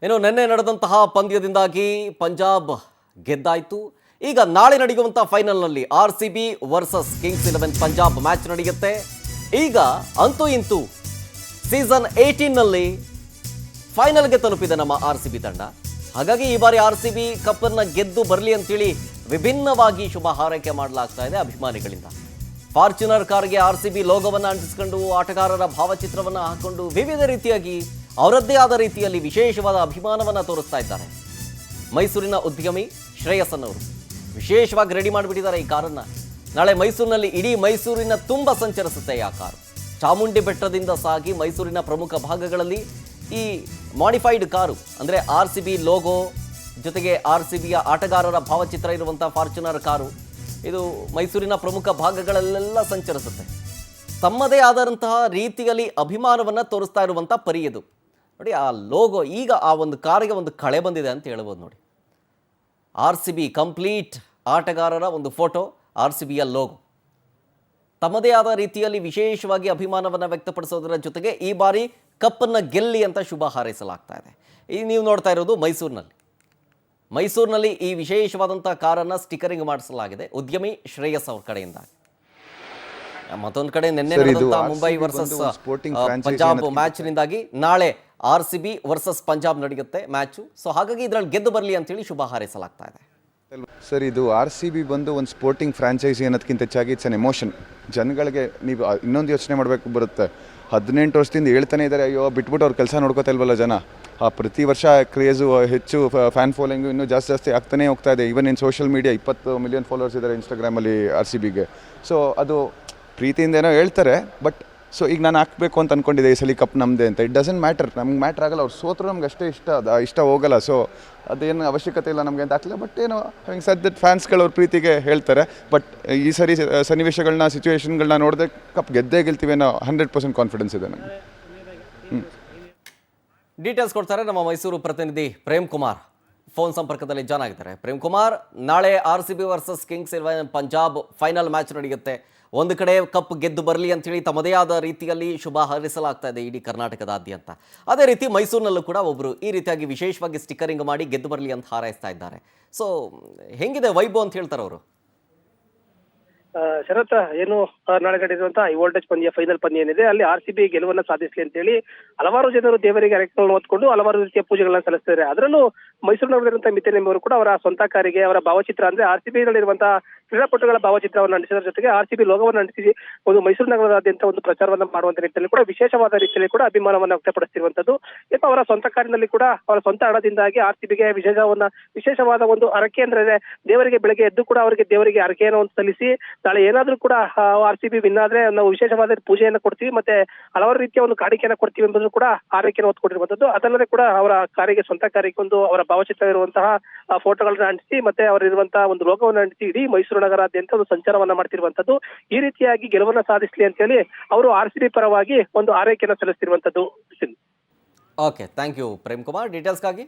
ಇನ್ನು ನಿನ್ನೆ ನಡೆದಂತಹ ಪಂದ್ಯದಿಂದಾಗಿ ಪಂಜಾಬ್ ಗೆದ್ದಾಯಿತು. ಈಗ ನಾಳೆ ನಡೆಯುವಂಥ ಫೈನಲ್ನಲ್ಲಿ RCB versus Kings 11 Punjab match ನಡೆಯುತ್ತೆ. ಈಗ ಅಂತೂ ಇಂತೂ ಸೀಸನ್ 18ನಲ್ಲಿ ಫೈನಲ್ಗೆ ತಲುಪಿದೆ ನಮ್ಮ RCB ತಂಡ. ಹಾಗಾಗಿ ಈ ಬಾರಿ RCB ಕಪ್ಪನ್ನು ಗೆದ್ದು ಬರಲಿ ಅಂತೇಳಿ ವಿಭಿನ್ನವಾಗಿ ಶುಭ ಹಾರೈಕೆ ಮಾಡಲಾಗ್ತಾ ಇದೆ ಅಭಿಮಾನಿಗಳಿಂದ. ಫಾರ್ಚುನರ್ ಕಾರ್ಗೆ RCB ಲೋಗೋವನ್ನು ಅಂಟಿಸಿಕೊಂಡು ಆಟಗಾರರ ಭಾವಚಿತ್ರವನ್ನು ಹಾಕೊಂಡು ವಿವಿಧ ರೀತಿಯಾಗಿ ಅವರದ್ದೇ ಆದ ರೀತಿಯಲ್ಲಿ ವಿಶೇಷವಾದ ಅಭಿಮಾನವನ್ನು ತೋರಿಸ್ತಾ ಇದ್ದಾರೆ. ಮೈಸೂರಿನ ಉದ್ಯಮಿ ಶ್ರೇಯಸ್ ಅನ್ನೋರು ವಿಶೇಷವಾಗಿ ರೆಡಿ ಮಾಡಿಬಿಟ್ಟಿದ್ದಾರೆ ಈ ಕಾರನ್ನು. ನಾಳೆ ಮೈಸೂರಿನಲ್ಲಿ ಇಡೀ ಮೈಸೂರಿನ ತುಂಬ ಸಂಚರಿಸುತ್ತೆ ಆ ಕಾರು. ಚಾಮುಂಡಿ ಬೆಟ್ಟದಿಂದ ಸಾಗಿ ಮೈಸೂರಿನ ಪ್ರಮುಖ ಭಾಗಗಳಲ್ಲಿ ಈ ಮಾಡಿಫೈಡ್ ಕಾರು ಅಂದರೆ RCB ಲೋಗೋ ಜೊತೆಗೆ RCBಯ ಆಟಗಾರರ ಭಾವಚಿತ್ರ ಇರುವಂಥ ಫಾರ್ಚುನರ್ ಕಾರು ಇದು ಮೈಸೂರಿನ ಪ್ರಮುಖ ಭಾಗಗಳಲ್ಲೆಲ್ಲ ಸಂಚರಿಸುತ್ತೆ. ತಮ್ಮದೇ ಆದಂತಹ ರೀತಿಯಲ್ಲಿ ಅಭಿಮಾನವನ್ನು ತೋರಿಸ್ತಾ ಇರುವಂಥ ಪರಿ ಇದು ನೋಡಿ. ಆ ಲೋಗೋ ಈಗ ಆ ಒಂದು ಕಾರಿಗೆ ಒಂದು ಕಳೆ ಬಂದಿದೆ ಅಂತ ಹೇಳ್ಬೋದು ನೋಡಿ. RCB ಕಂಪ್ಲೀಟ್ ಆಟಗಾರರ ಒಂದು ಫೋಟೋ, RCBಯ ಲೋಗೋ ತಮ್ಮದೇ ಆದ ರೀತಿಯಲ್ಲಿ ವಿಶೇಷವಾಗಿ ಅಭಿಮಾನವನ್ನು ವ್ಯಕ್ತಪಡಿಸೋದರ ಜೊತೆಗೆ ಈ ಬಾರಿ ಕಪ್ಪನ್ನು ಗೆಲ್ಲಿ ಅಂತ ಶುಭ ಹಾರೈಸಲಾಗ್ತಾ ಇದೆ. ಈ ನೀವು ನೋಡ್ತಾ ಇರೋದು ಮೈಸೂರಿನಲ್ಲಿ ಈ ವಿಶೇಷವಾದಂಥ ಕಾರನ್ನು ಸ್ಟಿಕರಿಂಗ್ ಮಾಡಿಸಲಾಗಿದೆ ಉದ್ಯಮಿ ಶ್ರೇಯಸ್ ಅವ್ರ ಕಡೆಯಿಂದ. ಮತ್ತೊಂದು ಕಡೆ ನಿನ್ನೆ ನಡೆದಂಥ ಮುಂಬೈ ವರ್ಸಸ್ ಪಂಜಾಬ್ ಮ್ಯಾಚ್ನಿಂದಾಗಿ ನಾಳೆ RCB ವರ್ಸಸ್ ಪಂಜಾಬ್ ನಡೆಯುತ್ತೆ ಮ್ಯಾಚು. ಸೊ ಹಾಗಾಗಿ ಇದರಲ್ಲಿ ಗೆದ್ದು ಬರಲಿ ಅಂತೇಳಿ ಶುಭ ಹಾರೈಸಲಾಗ್ತಾ ಇದೆ. ಸರ್, ಇದು RCB ಬಂದು ಒಂದು ಸ್ಪೋರ್ಟಿಂಗ್ ಫ್ರಾಂಚೈಸಿ ಅನ್ನೋದಕ್ಕಿಂತ ಹೆಚ್ಚಾಗಿ ಇಟ್ಸ್ ಅನ್ ಎಮೋಷನ್. ಜನಗಳಿಗೆ ನೀವು ಇನ್ನೊಂದು ಯೋಚನೆ ಮಾಡಬೇಕು ಬರುತ್ತೆ. 18 ವರ್ಷದಿಂದ ಹೇಳ್ತಾನೆ ಇದ್ದಾರೆ, ಅಯ್ಯೋ ಬಿಟ್ಬಿಟ್ಟು ಅವ್ರು ಕೆಲಸ ನೋಡ್ಕೋತಾ ಇಲ್ವಲ್ಲ ಜನ. ಪ್ರತಿ ವರ್ಷ ಕ್ರೇಜು ಹೆಚ್ಚು, ಫ್ಯಾನ್ ಫಾಲೋಯಿಂಗು ಇನ್ನೂ ಜಾಸ್ತಿ ಆಗ್ತಾನೆ ಹೋಗ್ತಾ ಇದೆ. Even in social media 20 million followers ಇದ್ದಾರೆ ಇನ್ಸ್ಟಾಗ್ರಾಮಲ್ಲಿ RCBಗೆ. ಸೊ ಅದು ಪ್ರೀತಿಯಿಂದ ಏನೋ ಹೇಳ್ತಾರೆ. ಬಟ್ ಸೊ ಈಗ ನಾನು ಹಾಕಬೇಕು ಅಂತ ಅಂದ್ಕೊಂಡಿದ್ದೆ ಈ ಸಲ ಕಪ್ ನಮ್ಮದೇ ಅಂತ. ಇಟ್ ಡಸಂಟ್ ಮ್ಯಾಟರ್, ನಮ್ಗೆ ಮ್ಯಾಟ್ರ್ ಆಗಲ್ಲ. ಅವ್ರು ಸೋತರು ನಮ್ಗೆ ಅಷ್ಟೇ ಇಷ್ಟ ಹೋಗಲ್ಲ. ಸೊ ಅದೇನು ಅವಶ್ಯಕತೆ ಇಲ್ಲ ನಮಗೆ ಅಂತ ಹಾಕಲ್ಲ. ಬಟ್ ಏನೋ ಹಿಂಗೆ ಸದ್ಯದ ಫ್ಯಾನ್ಸ್ಗಳು ಅವ್ರ ಪ್ರೀತಿಗೆ ಹೇಳ್ತಾರೆ. ಬಟ್ ಈ ಸರಿ ಸನ್ನಿವೇಶಗಳನ್ನ ಸಿಚುವೇಶನ್ಗಳನ್ನ ನೋಡಿದ್ರೆ ಕಪ್ ಗೆದ್ದೇ ಗೆಲ್ತೀವಿ ಅನ್ನೋ 100% ಕಾನ್ಫಿಡೆನ್ಸ್ ಇದೆ ನನಗೆ. ಡೀಟೇಲ್ಸ್ ಕೊಡ್ತಾರೆ ನಮ್ಮ ಮೈಸೂರು ಪ್ರತಿನಿಧಿ ಪ್ರೇಮ್ ಕುಮಾರ್. ಫೋನ್ ಸಂಪರ್ಕದಲ್ಲಿ ಜಾಯ್ನ್ ಆಗಿದ್ದಾರೆ. ಪ್ರೇಮ್ ಕುಮಾರ್, ನಾಳೆ RCB versus Kings 11 Punjab final match ನಡೆಯುತ್ತೆ. ಒಂದು ಕಡೆ ಕಪ್ ಗೆದ್ದು ಬರಲಿ ಅಂತೇಳಿ ತಮ್ಮದೇ ಆದ ರೀತಿಯಲ್ಲಿ ಶುಭ ಹಾರೈಸಲಾಗ್ತಾ ಇದೆ ಇಡೀ ಕರ್ನಾಟಕದಾದ್ಯಂತ. ಅದೇ ರೀತಿ ಮೈಸೂರಿನಲ್ಲೂ ಕೂಡ ಒಬ್ಬರು ಈ ರೀತಿಯಾಗಿ ವಿಶೇಷವಾಗಿ ಸ್ಟಿಕರಿಂಗ್ ಮಾಡಿ ಗೆದ್ದು ಬರಲಿ ಅಂತ ಹಾರೈಸ್ತಾ ಇದ್ದಾರೆ. ಸೊ ಹೆಂಗಿದೆ ವೈಭವ್ ಅಂತ ಹೇಳ್ತಾರೆ ಅವರು? ಶರತ್, ಏನು ನಾಳೆ ನಡೆದಿರುವಂತಹ ಹೈ ವೋಲ್ಟೇಜ್ ಪಂದ್ಯ, ಫೈನಲ್ ಪಂದ್ಯ ಏನಿದೆ ಅಲ್ಲಿ RCB ಗೆಲುವನ್ನ ಸಾಧಿಸಲಿ ಅಂತೇಳಿ ಹಲವಾರು ಜನರು ದೇವರಿಗೆ ಹರಕೆಗಳನ್ನು ಹೊತ್ಕೊಂಡು ಹಲವಾರು ರೀತಿಯ ಪೂಜೆಗಳನ್ನ ಸಲ್ಲಿಸ್ತಾರೆ. ಅದರಲ್ಲೂ ಮೈಸೂರಿನಲ್ಲಿರುವಂತಹ ಮಿಥುನ್ ಎಂಬುವರು ಕೂಡ ಅವರ ಸ್ವಂತ ಕಾರಿಗೆ ಅವರ ಭಾವಚಿತ್ರ ಅಂದ್ರೆ RCB ನಲ್ಲಿರುವಂತಹ ಕ್ರೀಡಾಪಟುಗಳ ಭಾವಚಿತ್ರವನ್ನು ಅಂಟಿಸಿದ್ರ ಜೊತೆಗೆ RCB ಲೋಗೋವನ್ನು ಅಂಟಿಸಿ ಒಂದು ಮೈಸೂರು ನಗರದಾದ್ಯಂತ ಒಂದು ಪ್ರಚಾರವನ್ನ ಮಾಡುವಂತ ನಿಟ್ಟಿನಲ್ಲಿ ಕೂಡ ವಿಶೇಷವಾದ ರೀತಿಯಲ್ಲಿ ಕೂಡ ಅಭಿಮಾನವನ್ನು ವ್ಯಕ್ತಪಡಿಸಿರುವಂತದ್ದು. ಏನೋ ಅವರ ಸ್ವಂತ ಕಾರಿನಲ್ಲಿ ಕೂಡ ಅವರ ಸ್ವಂತ ಹಣದಿಂದಾಗಿ RCBಗೆ ವಿಶೇಷವಾದ ಒಂದು ಹರಕೆ ಅಂದ್ರೆ ದೇವರಿಗೆ ಬೆಳಗ್ಗೆ ಎದ್ದು ಕೂಡ ಅವರಿಗೆ ದೇವರಿಗೆ ಹರಕೆಯನ್ನು ಒಂದು ಸಲ್ಲಿಸಿ ನಾಳೆ ಏನಾದ್ರೂ ಕೂಡ RCB ವಿನ್ ಆದ್ರೆ ನಾವು ವಿಶೇಷವಾದ ಪೂಜೆಯನ್ನು ಕೊಡ್ತೀವಿ, ಮತ್ತೆ ಹಲವಾರು ರೀತಿಯ ಒಂದು ಕಾಣಿಕೆಯನ್ನು ಕೊಡ್ತೀವಿ ಎಂಬುದು ಕೂಡ ಆರೈಕೆಯನ್ನು ಹೊತ್ಕೊಂಡಿರುವಂತದ್ದು. ಅದಲ್ಲದೆ ಕೂಡ ಅವರ ಕಾರಿಗೆ, ಸ್ವಂತ ಕಾರಿಗೆ ಒಂದು ಅವರ ಭಾವಚಿತ್ರ ಇರುವಂತಹ ಫೋಟೋಗಳನ್ನ ಅಂಟಿಸಿ ಮತ್ತೆ ಅವರಿರುವಂತಹ ಒಂದು ಲೋಗೋವನ್ನು ಅಂಟಿಸಿ ಇಡೀ ಮೈಸೂರು ನಗರಾದ್ಯಂತ ಒಂದು ಸಂಚಾರವನ್ನ ಮಾಡ್ತಿರುವಂತದ್ದು. ಈ ರೀತಿಯಾಗಿ ಗೆಲುವನ್ನ ಸಾಧಿಸಲಿ ಅಂತ ಹೇಳಿ ಅವರು RCB ಪರವಾಗಿ ಒಂದು ಆರೈಕೆಯನ್ನು ಸಲ್ಲಿಸ್ತಿರುವಂತದ್ದು. Okay, thank you Prem Kumar ಡೀಟೇಲ್ಸ್ಗಾಗಿ.